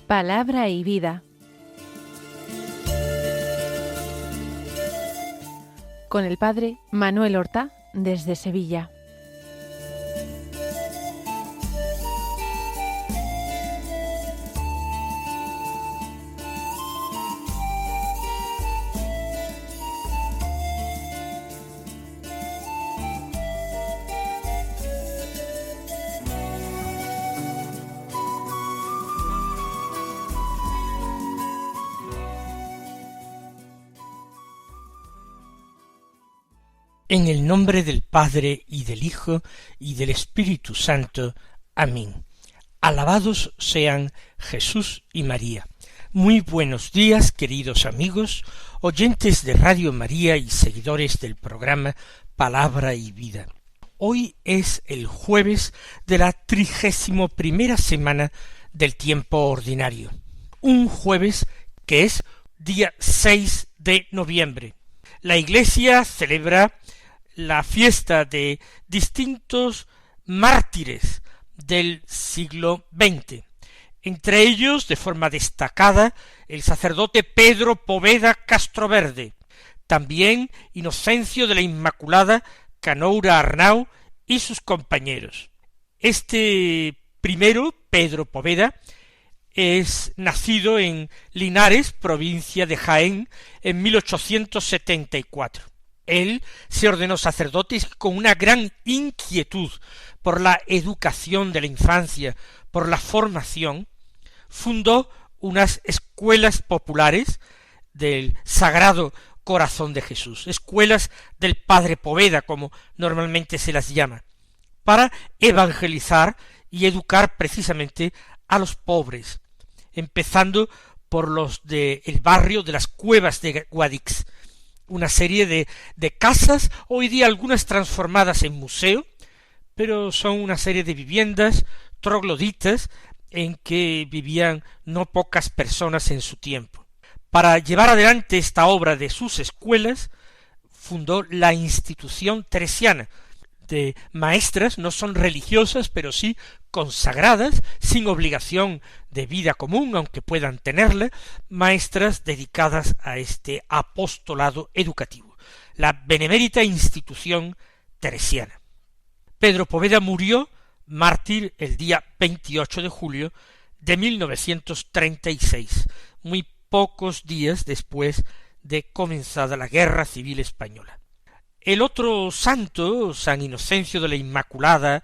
Palabra y vida. Con el padre Manuel Horta desde Sevilla. En el nombre del Padre, y del Hijo, y del Espíritu Santo. Amén. Alabados sean Jesús y María. Muy buenos días, queridos amigos, oyentes de Radio María y seguidores del programa Palabra y Vida. Hoy es el jueves de la 31ª semana del tiempo ordinario. Un jueves que es día 6 de noviembre. La Iglesia celebra la fiesta de distintos mártires del siglo XX, entre ellos, de forma destacada, el sacerdote Pedro Poveda Castroverde, también Inocencio de la Inmaculada Canoura Arnau y sus compañeros. Este primero, Pedro Poveda, es nacido en Linares, provincia de Jaén, en 1874. Él se ordenó sacerdote con una gran inquietud por la educación de la infancia, por la formación. Fundó unas escuelas populares del Sagrado Corazón de Jesús, escuelas del Padre Poveda, como normalmente se las llama, para evangelizar y educar precisamente a los pobres, empezando por los del barrio de las Cuevas de Guadix, una serie de casas, hoy día algunas transformadas en museo, pero son una serie de viviendas trogloditas en que vivían no pocas personas en su tiempo. Para llevar adelante esta obra de sus escuelas, fundó la institución teresiana, de maestras, no son religiosas, pero sí consagradas, sin obligación de vida común, aunque puedan tenerla, maestras dedicadas a este apostolado educativo, la benemérita institución teresiana. Pedro Poveda murió mártir el día 28 de julio de 1936, muy pocos días después de comenzada la Guerra Civil Española. El otro santo, San Inocencio de la Inmaculada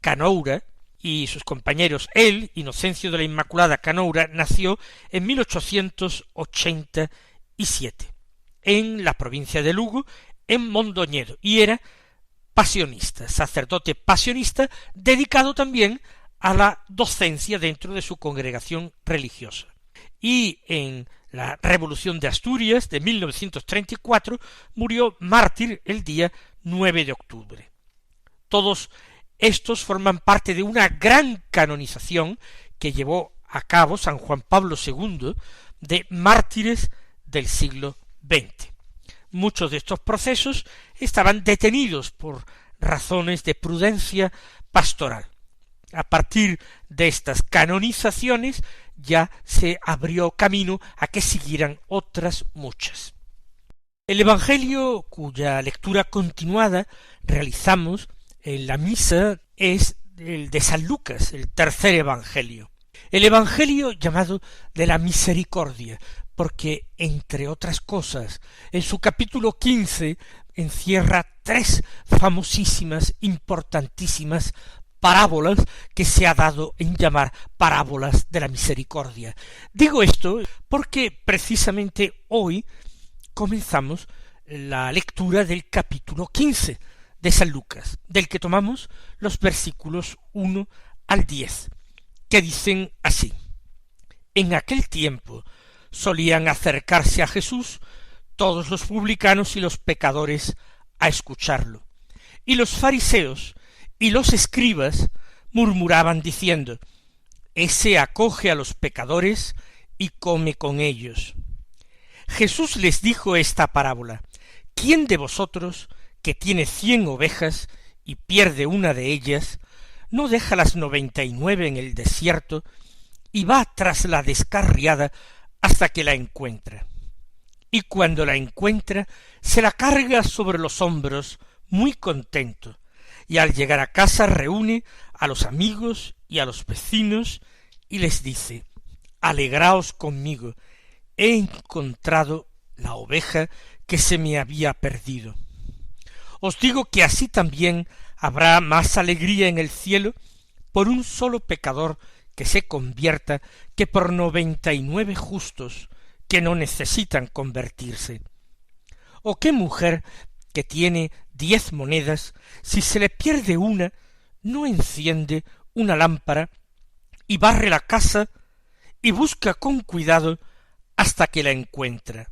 Canoura, y sus compañeros, él, Inocencio de la Inmaculada Canoura, nació en 1887, en la provincia de Lugo, en Mondoñedo, y era pasionista, sacerdote pasionista, dedicado también a la docencia dentro de su congregación religiosa. Y en la Revolución de Asturias de 1934 murió mártir el día 9 de octubre. Todos estos forman parte de una gran canonización que llevó a cabo San Juan Pablo II de mártires del siglo XX. Muchos de estos procesos estaban detenidos por razones de prudencia pastoral. A partir de estas canonizaciones ya se abrió camino a que siguieran otras muchas. El Evangelio, cuya lectura continuada realizamos en la misa, es el de San Lucas, el tercer Evangelio. El Evangelio llamado de la misericordia, porque, entre otras cosas, en su capítulo 15 encierra tres famosísimas, importantísimas parábolas que se ha dado en llamar parábolas de la misericordia. Digo esto porque precisamente hoy comenzamos la lectura del capítulo 15 de San Lucas, del que tomamos los versículos 1 al 10, que dicen así: En aquel tiempo solían acercarse a Jesús todos los publicanos y los pecadores a escucharlo, y los fariseos y los escribas murmuraban diciendo: Ese acoge a los pecadores y come con ellos. Jesús les dijo esta parábola: ¿Quién de vosotros, que tiene 100 ovejas y pierde una de ellas, no deja las 99 en el desierto y va tras la descarriada hasta que la encuentra. Y cuando la encuentra, se la carga sobre los hombros muy contento, y al llegar a casa reúne a los amigos y a los vecinos y les dice: alegraos conmigo, he encontrado la oveja que se me había perdido. Os digo que así también habrá más alegría en el cielo por un solo pecador que se convierta que por 99 justos que no necesitan convertirse. ¿O qué mujer que tiene 10 monedas, si se le pierde una, no enciende una lámpara y barre la casa y busca con cuidado hasta que la encuentra?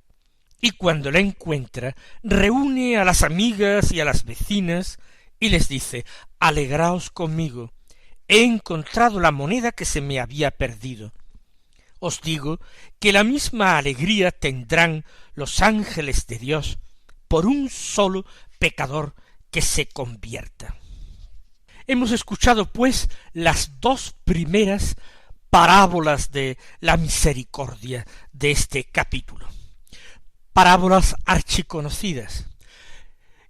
Y cuando la encuentra, reúne a las amigas y a las vecinas y les dice: alegraos conmigo, he encontrado la moneda que se me había perdido. Os digo que la misma alegría tendrán los ángeles de Dios por un solo pecador que se convierta. Hemos escuchado, pues, las 2 primeras parábolas de la misericordia de este capítulo. Parábolas archiconocidas,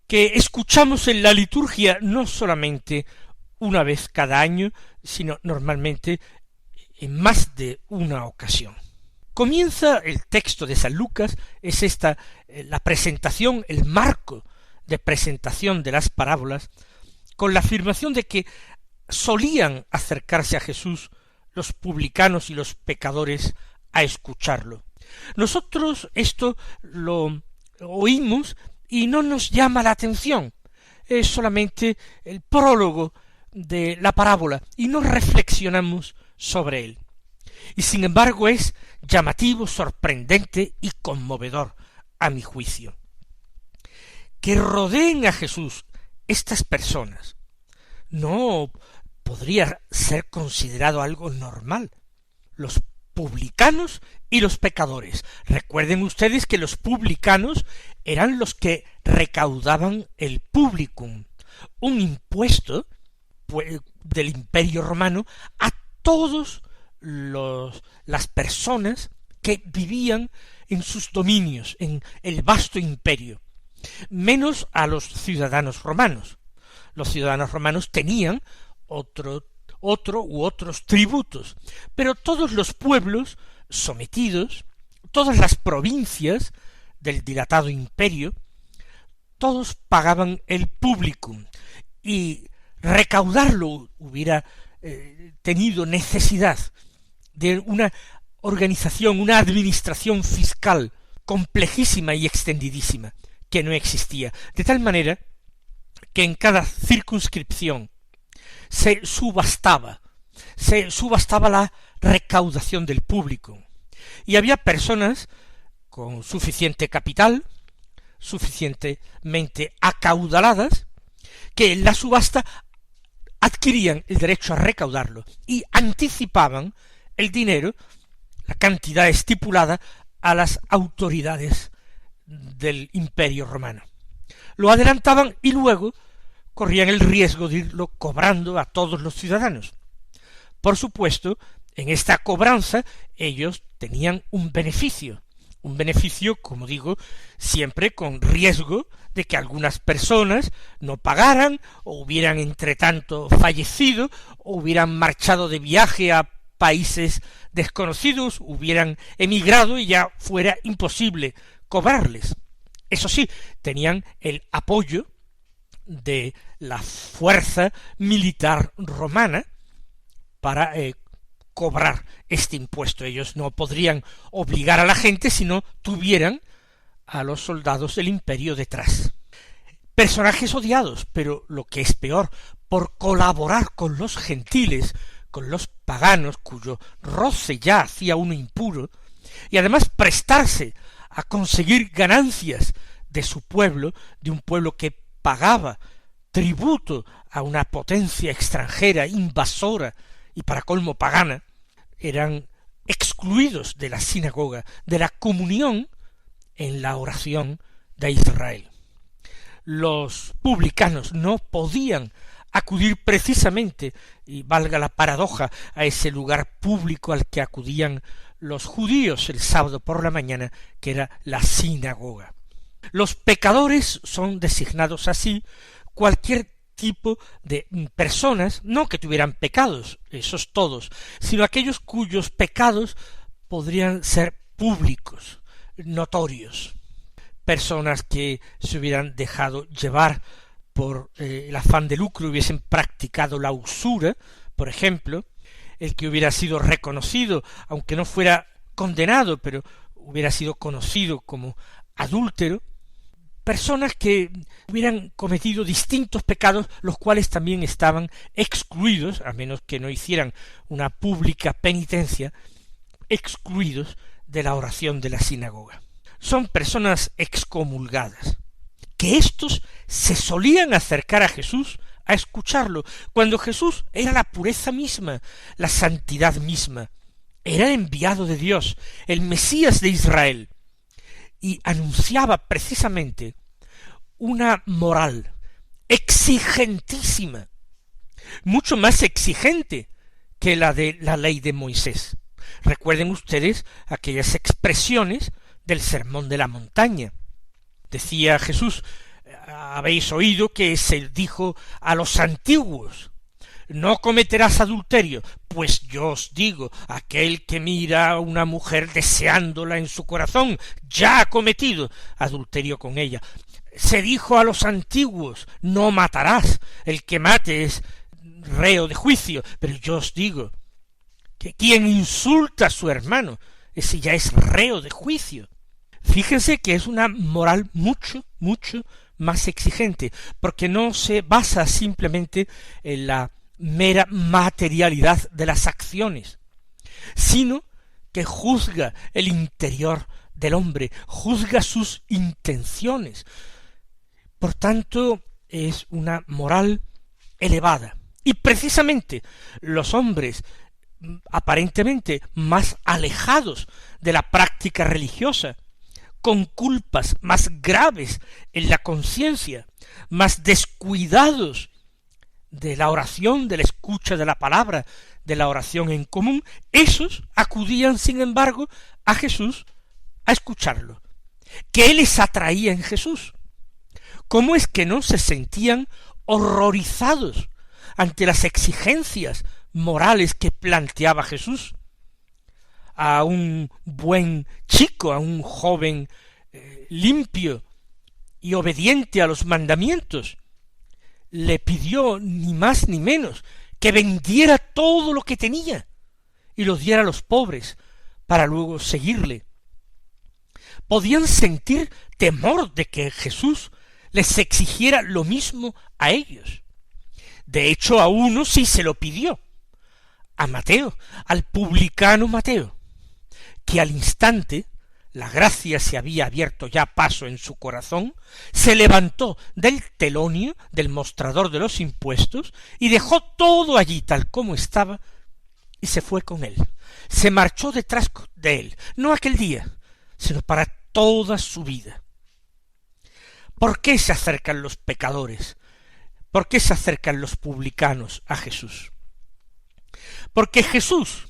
que escuchamos en la liturgia no solamente una vez cada año, sino normalmente en más de una ocasión. Comienza el texto de San Lucas, es esta la presentación, el marco de presentación de las parábolas, con la afirmación de que solían acercarse a Jesús los publicanos y los pecadores a escucharlo. Nosotros esto lo oímos y no nos llama la atención, es solamente el prólogo de la parábola y no reflexionamos sobre él. Y sin embargo es llamativo, sorprendente y conmovedor, a mi juicio. Que rodeen a Jesús estas personas no podría ser considerado algo normal. Los publicanos y los pecadores. Recuerden ustedes que los publicanos eran los que recaudaban el publicum, un impuesto del Imperio Romano a todos las personas que vivían en sus dominios, en el vasto imperio, menos a los ciudadanos romanos. Los ciudadanos romanos tenían otros tributos, pero todos los pueblos sometidos, todas las provincias del dilatado imperio, todos pagaban el publicum, y recaudarlo hubiera tenido necesidad de una organización, una administración fiscal complejísima y extendidísima, que no existía, de tal manera que en cada circunscripción se subastaba la recaudación del público, y había personas con suficiente capital, suficientemente acaudaladas, que en la subasta adquirían el derecho a recaudarlo y anticipaban el dinero, la cantidad estipulada, a las autoridades del Imperio Romano. Lo adelantaban y luego corrían el riesgo de irlo cobrando a todos los ciudadanos. Por supuesto, en esta cobranza ellos tenían un beneficio, como digo, siempre con riesgo de que algunas personas no pagaran, o hubieran entretanto fallecido, o hubieran marchado de viaje a países desconocidos, hubieran emigrado y ya fuera imposible cobrarles. Eso sí, tenían el apoyo de la fuerza militar romana para cobrar este impuesto. Ellos no podrían obligar a la gente si no tuvieran a los soldados del imperio detrás. Personajes odiados, pero lo que es peor, por colaborar con los gentiles, con los paganos, cuyo roce ya hacía uno impuro, y además prestarse a conseguir ganancias de su pueblo, de un pueblo que pagaba tributo a una potencia extranjera, invasora y para colmo pagana, eran excluidos de la sinagoga, de la comunión en la oración de Israel. Los publicanos no podían acudir precisamente, y valga la paradoja, a ese lugar público al que acudían los judíos el sábado por la mañana, que era la sinagoga. Los pecadores son designados así cualquier tipo de personas, no que tuvieran pecados, esos todos, sino aquellos cuyos pecados podrían ser públicos, notorios. Personas que se hubieran dejado llevar por el afán de lucro, hubiesen practicado la usura, por ejemplo, el que hubiera sido reconocido, aunque no fuera condenado, pero hubiera sido conocido como adúltero, personas que hubieran cometido distintos pecados, los cuales también estaban excluidos, a menos que no hicieran una pública penitencia, excluidos de la oración de la sinagoga. Son personas excomulgadas, que éstos se solían acercar a Jesús a escucharlo, cuando Jesús era la pureza misma, la santidad misma, era el enviado de Dios, el Mesías de Israel, y anunciaba precisamente una moral exigentísima, mucho más exigente que la de la ley de Moisés. Recuerden ustedes aquellas expresiones del Sermón de la Montaña. Decía Jesús: habéis oído que se dijo a los antiguos, no cometerás adulterio. Pues yo os digo, aquel que mira a una mujer deseándola en su corazón, ya ha cometido adulterio con ella. Se dijo a los antiguos, no matarás, el que mate es reo de juicio. Pero yo os digo que quien insulta a su hermano, ese ya es reo de juicio. Fíjense que es una moral mucho más exigente, porque no se basa simplemente en la mera materialidad de las acciones, sino que juzga el interior del hombre, juzga sus intenciones. Por tanto, es una moral elevada. Y precisamente los hombres aparentemente más alejados de la práctica religiosa, con culpas más graves en la conciencia, más descuidados de la oración, de la escucha de la palabra, de la oración en común, esos acudían, sin embargo, a Jesús a escucharlo. ¿Qué les atraía en Jesús? ¿Cómo es que no se sentían horrorizados ante las exigencias morales que planteaba Jesús? A un buen chico, a un joven limpio y obediente a los mandamientos, le pidió ni más ni menos que vendiera todo lo que tenía y lo diera a los pobres para luego seguirle. Podían sentir temor de que Jesús les exigiera lo mismo a ellos. De hecho, a uno sí se lo pidió, a Mateo, al publicano Mateo, que al instante la gracia se había abierto ya paso en su corazón, se levantó del telonio, del mostrador de los impuestos, y dejó todo allí tal como estaba, y se fue con él. Se marchó detrás de él, no aquel día, sino para toda su vida. ¿Por qué se acercan los pecadores? ¿Por qué se acercan los publicanos a Jesús? Porque Jesús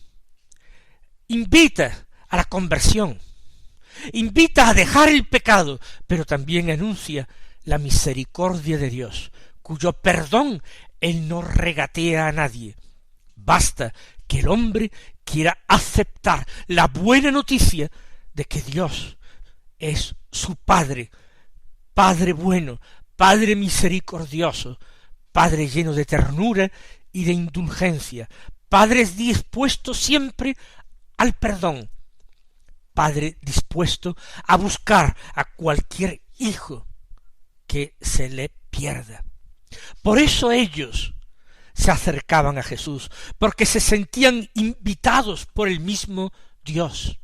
invita a la conversión, invita a dejar el pecado, pero también anuncia la misericordia de Dios, cuyo perdón Él no regatea a nadie. Basta que el hombre quiera aceptar la buena noticia de que Dios es su Padre, Padre bueno, Padre misericordioso, Padre lleno de ternura y de indulgencia, Padre dispuesto siempre al perdón, Padre dispuesto a buscar a cualquier hijo que se le pierda. Por eso ellos se acercaban a Jesús, porque se sentían invitados por el mismo Dios.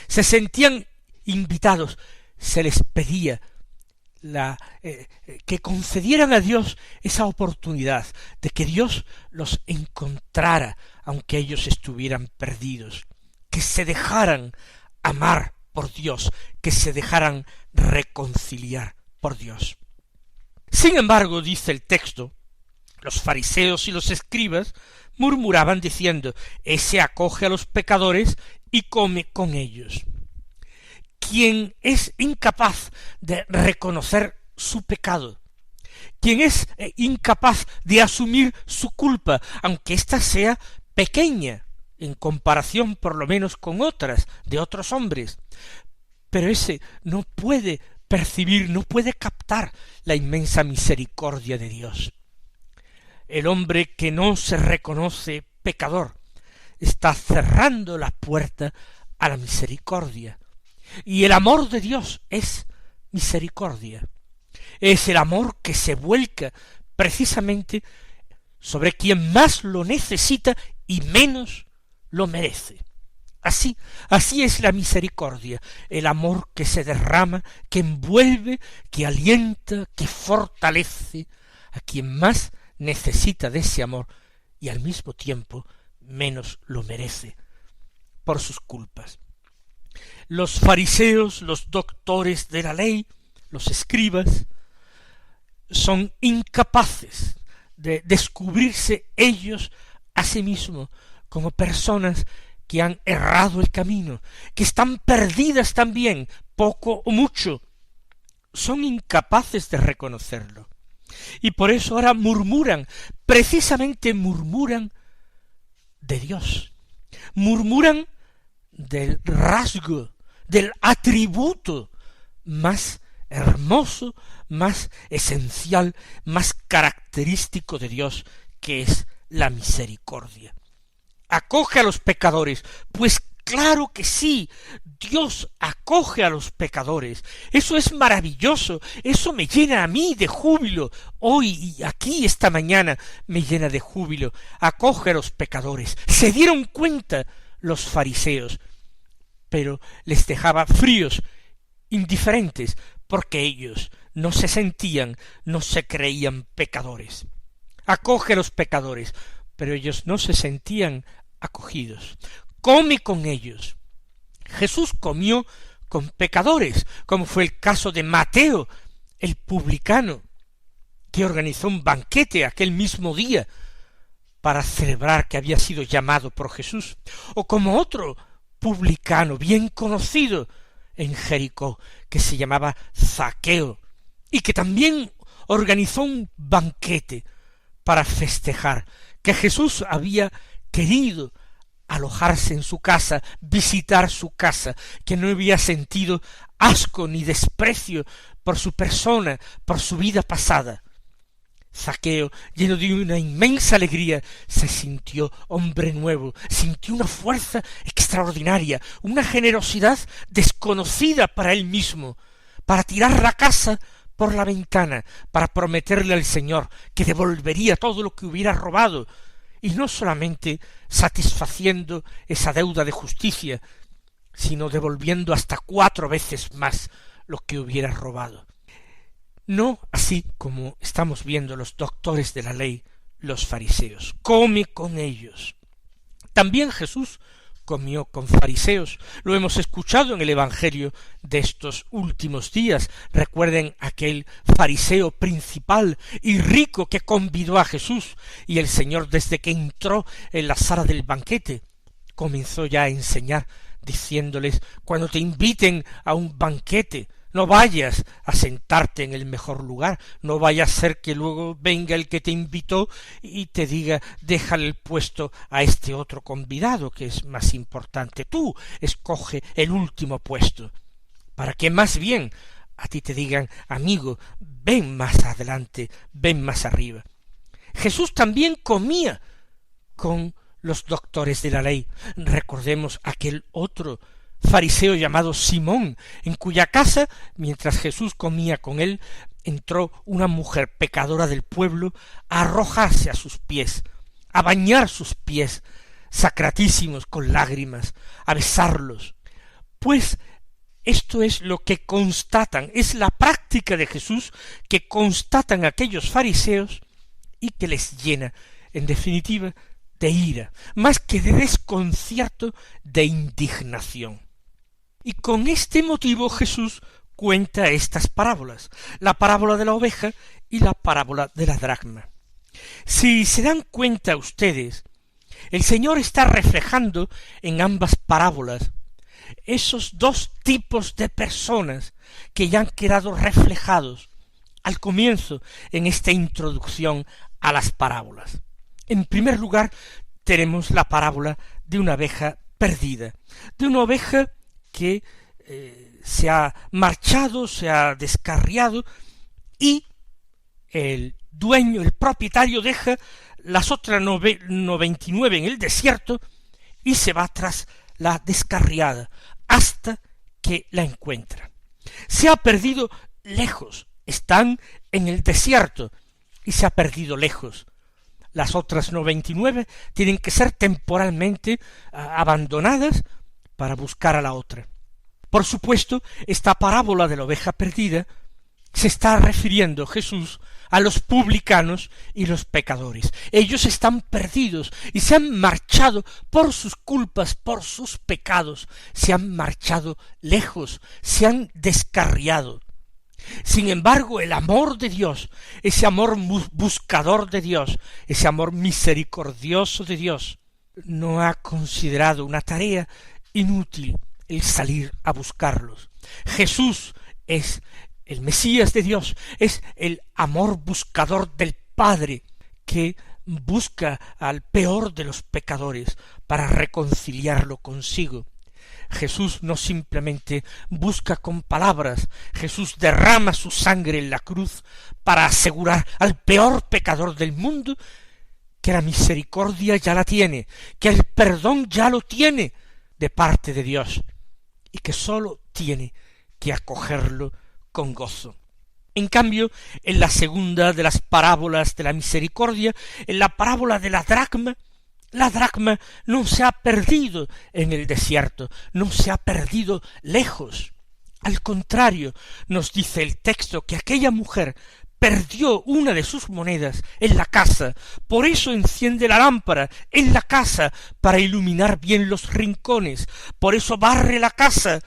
Se sentían invitados, se les pedía que concedieran a Dios esa oportunidad de que Dios los encontrara, aunque ellos estuvieran perdidos, que se dejaran amar por Dios, que se dejaran reconciliar por Dios. Sin embargo, dice el texto, Los fariseos y los escribas murmuraban diciendo: ese acoge a los pecadores y come con ellos. Quien es incapaz de reconocer su pecado, quien es incapaz de asumir su culpa, aunque ésta sea pequeña, en comparación por lo menos con otras, de otros hombres, pero ese no puede percibir, no puede captar la inmensa misericordia de Dios. El hombre que no se reconoce pecador está cerrando la puerta a la misericordia. Y el amor de Dios es misericordia. Es el amor que se vuelca precisamente sobre quien más lo necesita y menos lo merece. Así es la misericordia, el amor que se derrama, que envuelve, que alienta, que fortalece a quien más necesita de ese amor y al mismo tiempo menos lo merece por sus culpas. Los fariseos, los doctores de la ley, los escribas, son incapaces de descubrirse ellos a sí mismos como personas que han errado el camino, que están perdidas también, poco o mucho. Son incapaces de reconocerlo. Y por eso ahora murmuran, precisamente murmuran de Dios, murmuran del rasgo, del atributo más hermoso, más esencial, más característico de Dios, que es la misericordia. Acoge a los pecadores, pues claro que sí, Dios acoge a los pecadores. Eso es maravilloso, eso me llena a mí de júbilo. Hoy y aquí esta mañana me llena de júbilo. Acoge a los pecadores. Se dieron cuenta los fariseos, pero les dejaba fríos, indiferentes, porque ellos no se sentían, no se creían pecadores. Acoge a los pecadores, pero ellos no se sentían acogidos. Come con ellos. Jesús comió con pecadores, como fue el caso de Mateo, el publicano, que organizó un banquete aquel mismo día para celebrar que había sido llamado por Jesús, o como otro publicano bien conocido en Jericó, que se llamaba Zaqueo, y que también organizó un banquete para festejar que Jesús había querido alojarse en su casa, visitar su casa, que no había sentido asco ni desprecio por su persona, por su vida pasada. Zaqueo, lleno de una inmensa alegría, se sintió hombre nuevo, sintió una fuerza extraordinaria, una generosidad desconocida para él mismo, para tirar la casa por la ventana, para prometerle al Señor que devolvería todo lo que hubiera robado, y no solamente satisfaciendo esa deuda de justicia, sino devolviendo hasta 4 veces más lo que hubiera robado. No así como estamos viendo los doctores de la ley, los fariseos. Come con ellos. También Jesús comió con fariseos. Lo hemos escuchado en el Evangelio de estos últimos días. Recuerden aquel fariseo principal y rico que convidó a Jesús, y el Señor, desde que entró en la sala del banquete, comenzó ya a enseñar, diciéndoles: cuando te inviten a un banquete, no vayas a sentarte en el mejor lugar, no vaya a ser que luego venga el que te invitó y te diga: déjale el puesto a este otro convidado que es más importante. Tú escoge el último puesto, para que más bien a ti te digan: amigo, ven más adelante, ven más arriba. Jesús también comía con los doctores de la ley. Recordemos aquel otro fariseo llamado Simón, en cuya casa, mientras Jesús comía con él, entró una mujer pecadora del pueblo a arrojarse a sus pies, a bañar sus pies sacratísimos con lágrimas, a besarlos. Pues esto es lo que constatan, es la práctica de Jesús que constatan aquellos fariseos y que les llena, en definitiva, de ira, más que de desconcierto, de indignación. Y con este motivo Jesús cuenta estas parábolas, la parábola de la oveja y la parábola de la dracma. Si se dan cuenta ustedes, el Señor está reflejando en ambas parábolas esos dos tipos de personas que ya han quedado reflejados al comienzo en esta introducción a las parábolas. En primer lugar, tenemos la parábola de una oveja perdida, de una oveja que se ha marchado, se ha descarriado, y el dueño, el propietario, deja las otras 99 en el desierto y se va tras la descarriada hasta que la encuentra. Se ha perdido lejos, están en el desierto y se ha perdido lejos. Las otras 99 tienen que ser temporalmente abandonadas para buscar a la otra. Por supuesto, esta parábola de la oveja perdida se está refiriendo Jesús a los publicanos y los pecadores. Ellos están perdidos y se han marchado por sus culpas, por sus pecados, se han marchado lejos, se han descarriado. Sin embargo, el amor de Dios, ese amor buscador de Dios, ese amor misericordioso de Dios, no ha considerado una tarea inútil el salir a buscarlos. Jesús es el Mesías de Dios, es el amor buscador del Padre que busca al peor de los pecadores para reconciliarlo consigo. Jesús no simplemente busca con palabras, Jesús derrama su sangre en la cruz para asegurar al peor pecador del mundo que la misericordia ya la tiene, que el perdón ya lo tiene de parte de Dios y que sólo tiene que acogerlo con gozo. En cambio, en la segunda de las parábolas de la misericordia, en la parábola de la dracma no se ha perdido en el desierto, no se ha perdido lejos. Al contrario, nos dice el texto que aquella mujer perdió una de sus monedas en la casa, por eso enciende la lámpara en la casa para iluminar bien los rincones, por eso barre la casa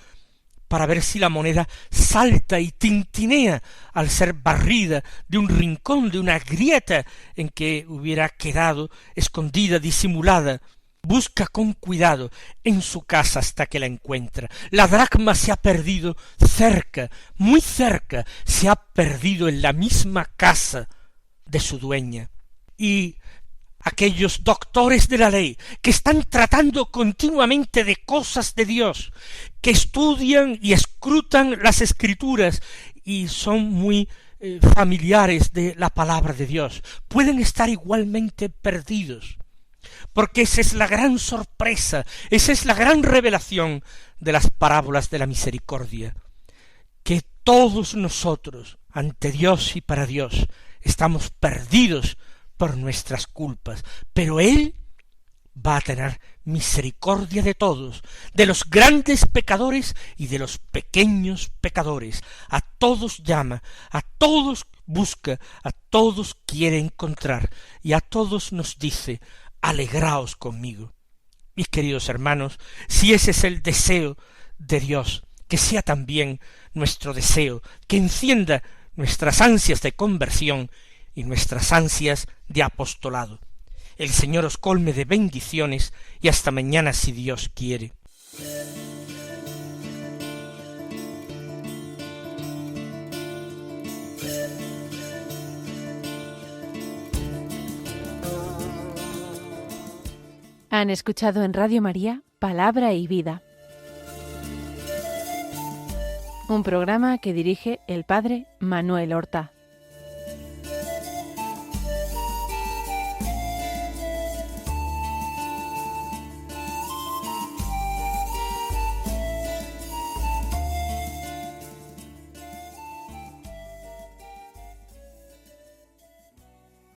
para ver si la moneda salta y tintinea al ser barrida de un rincón, de una grieta en que hubiera quedado escondida, disimulada. Busca con cuidado en su casa hasta que la encuentra. La dracma se ha perdido cerca, muy cerca, se ha perdido en la misma casa de su dueña. Y aquellos doctores de la ley que están tratando continuamente de cosas de Dios, que estudian y escrutan las Escrituras y son muy familiares de la palabra de Dios, pueden estar igualmente perdidos, porque esa es la gran sorpresa, esa es la gran revelación de las parábolas de la misericordia, que todos nosotros, ante Dios y para Dios, estamos perdidos por nuestras culpas, pero Él va a tener misericordia de todos, de los grandes pecadores y de los pequeños pecadores. A todos llama, a todos busca, a todos quiere encontrar, y a todos nos dice: alegraos conmigo. Mis queridos hermanos, si ese es el deseo de Dios, que sea también nuestro deseo, que encienda nuestras ansias de conversión y nuestras ansias de apostolado. El Señor os colme de bendiciones y hasta mañana si Dios quiere. Han escuchado en Radio María Palabra y Vida, un programa que dirige el Padre Manuel Horta.